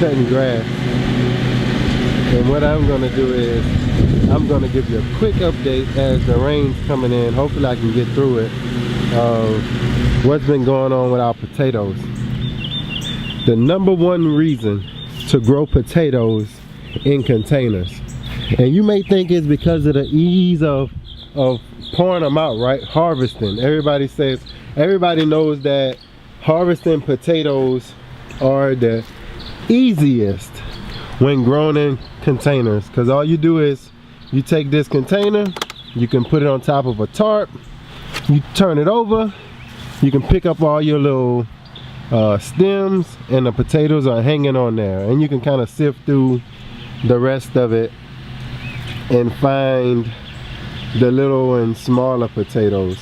cutting grass. And what I'm gonna do is I'm gonna give you a quick update as the rain's coming in. Hopefully I can get through it. What's been going on with our potatoes. The number one reason to grow potatoes in containers, and you may think it's because of the ease of pouring them out, right? Harvesting. Everybody knows that harvesting potatoes are the easiest when grown in containers, because all you do is you take this container, you can put it on top of a tarp, you turn it over, you can pick up all your little stems, and the potatoes are hanging on there, and you can kind of sift through the rest of it and find the little and smaller potatoes.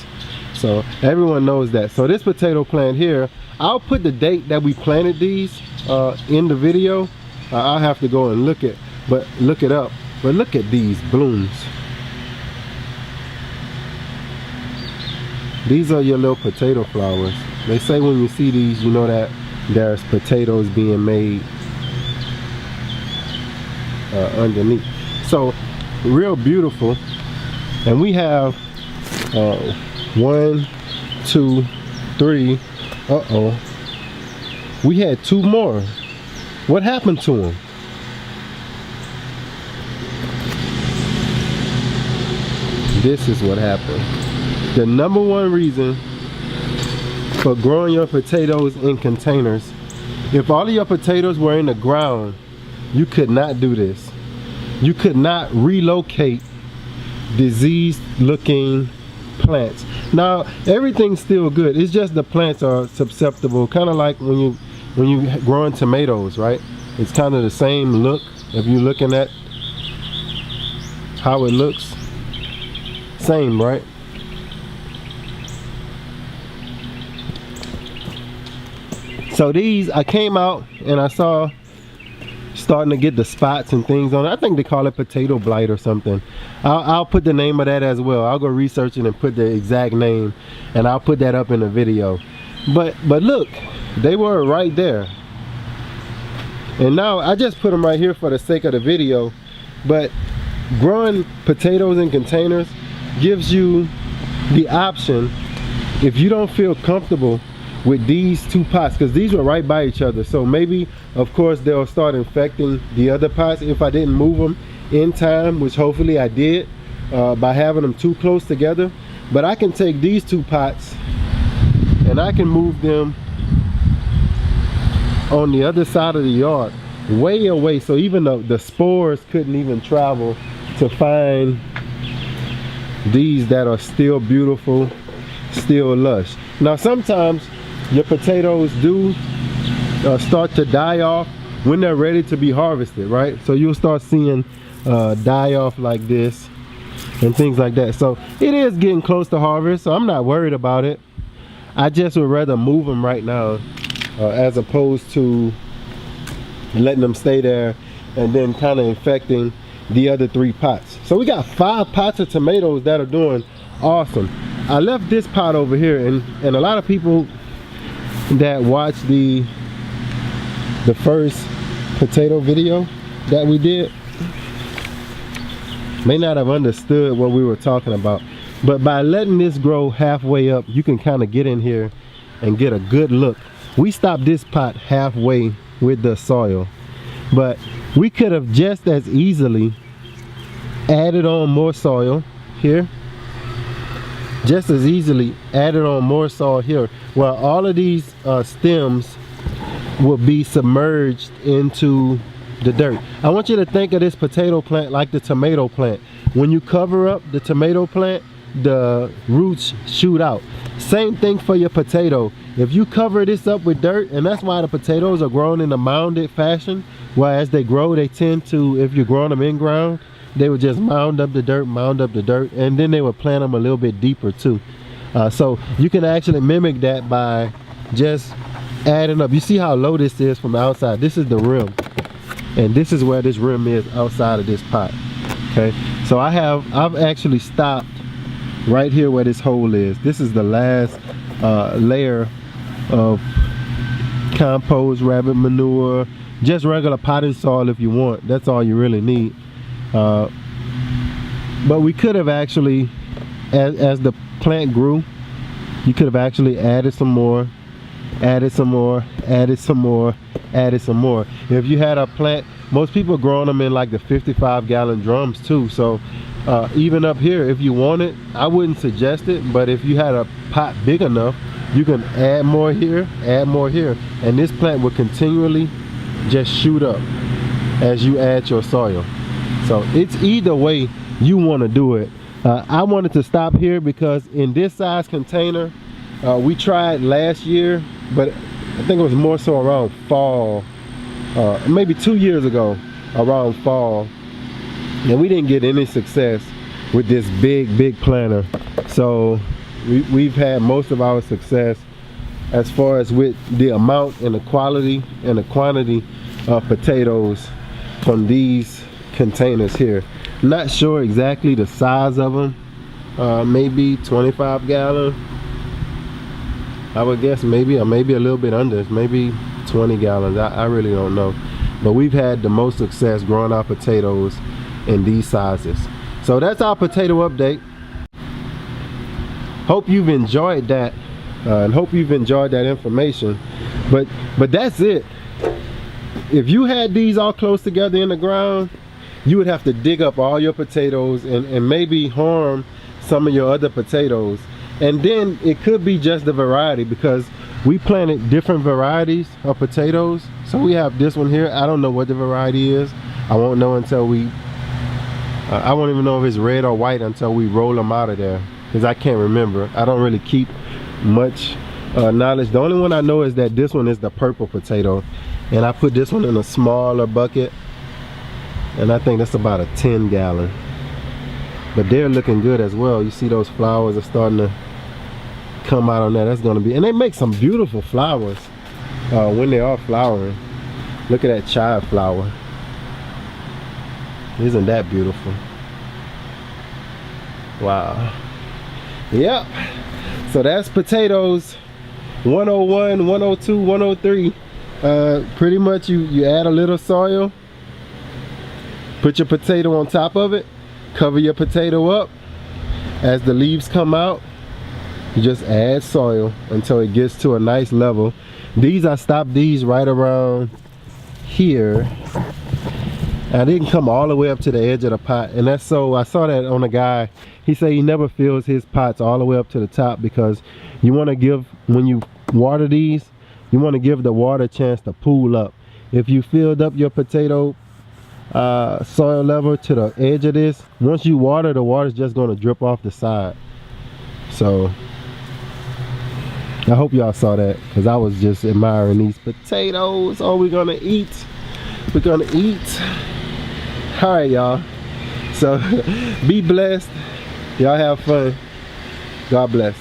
So everyone knows that. So this potato plant here, I'll put the date that we planted these in the video. I'll have to go and look it up, but look at these blooms. These are your little potato flowers. They say when you see these, you know that there's potatoes being made underneath. So real beautiful. And we have 1, 2, 3. We had 2 more. What happened to them? This is what happened. The number one reason for growing your potatoes in containers, if all of your potatoes were in the ground, you could not do this. You could not relocate diseased looking plants. Now everything's still good, it's just the plants are susceptible, kind of like when you growing tomatoes, right? It's kind of the same look. If you're looking at how it looks, same, right? So these, I came out and I saw starting to get the spots and things on it. I think they call it potato blight or something. I'll put the name of that as well. I'll go research it and put the exact name, and I'll put that up in the video. But look, they were right there. And now I just put them right here for the sake of the video. But growing potatoes in containers gives you the option, if you don't feel comfortable with these 2 pots, because these were right by each other, so maybe of course they'll start infecting the other pots if I didn't move them in time, which hopefully I did by having them too close together. But I can take these 2 pots and I can move them on the other side of the yard, way away, so even the spores couldn't even travel to find these that are still beautiful, still lush. Now sometimes your potatoes do start to die off when they're ready to be harvested, right? So you'll start seeing die off like this and things like that. So it is getting close to harvest, so I'm not worried about it. I just would rather move them right now as opposed to letting them stay there and then kind of infecting the other 3 pots. So we got 5 pots of tomatoes that are doing awesome. I left this pot over here, and a lot of people that watched the first potato video that we did may not have understood what we were talking about. But by letting this grow halfway up, you can kind of get in here and get a good look. We stopped this pot halfway with the soil, but we could have just as easily added on more soil here, just as easily added on more soil here, while all of these stems will be submerged into the dirt. I want you to think of this potato plant like the tomato plant. When you cover up the tomato plant, the roots shoot out. Same thing for your potato. If you cover this up with dirt, and that's why the potatoes are grown in a mounded fashion, where as they grow, they tend to, if you're growing them in ground, they would just mound up the dirt, and then they would plant them a little bit deeper too. So you can actually mimic that by just adding up. You see how low this is from the outside? This is the rim, and this is where this rim is outside of this pot. Okay, so I've actually stopped right here where this hole is. This is the last layer of compost, rabbit manure, just regular potting soil if you want. That's all you really need. But we could have actually, as the plant grew, you could have actually added some more, added some more, added some more, added some more. If you had a plant, most people growing them in like the 55-gallon drums too. So even up here, if you want it, I wouldn't suggest it, but if you had a pot big enough, you can add more here, and this plant will continually just shoot up as you add your soil. So it's either way you want to do it. I wanted to stop here because in this size container, we tried last year, but I think it was more so around fall, maybe 2 years ago, around fall, and we didn't get any success with this big planter. So we've had most of our success as far as with the amount and the quality and the quantity of potatoes from these containers here. Not sure exactly the size of them, maybe 25 gallon, I would guess, maybe, or maybe a little bit under, maybe 20 gallons. I really don't know, but we've had the most success growing our potatoes in these sizes. So that's our potato update. Hope you've enjoyed that, and hope you've enjoyed that information. But that's it. If you had these all close together in the ground, you would have to dig up all your potatoes and maybe harm some of your other potatoes. And then it could be just the variety, because we planted different varieties of potatoes. So we have this one here. I don't know what the variety is. I won't know until we I won't even know if it's red or white until we roll them out of there, because I can't remember. I don't really keep much knowledge. The only one I know is that this one is the purple potato, and I put this one in a smaller bucket, and I think that's about a 10 gallon. But they're looking good as well. You see those flowers are starting to come out on that. That's gonna be, and they make some beautiful flowers when they are flowering. Look at that child flower. Isn't that beautiful? Wow. Yep. So that's potatoes 101, 102, 103. Pretty much you add a little soil, put your potato on top of it, cover your potato up. As the leaves come out, you just add soil until it gets to a nice level. I stopped these right around here. I didn't come all the way up to the edge of the pot, and that's so, I saw that on a guy. He said he never fills his pots all the way up to the top, because you want to give, when you water these, you want to give the water a chance to pool up. If you filled up your potato soil level to the edge of this, once you water, the water's just going to drip off the side. So I hope y'all saw that, because I was just admiring these potatoes. Oh, we're gonna eat. We're gonna eat. All right, y'all. So be blessed. Y'all have fun. God bless.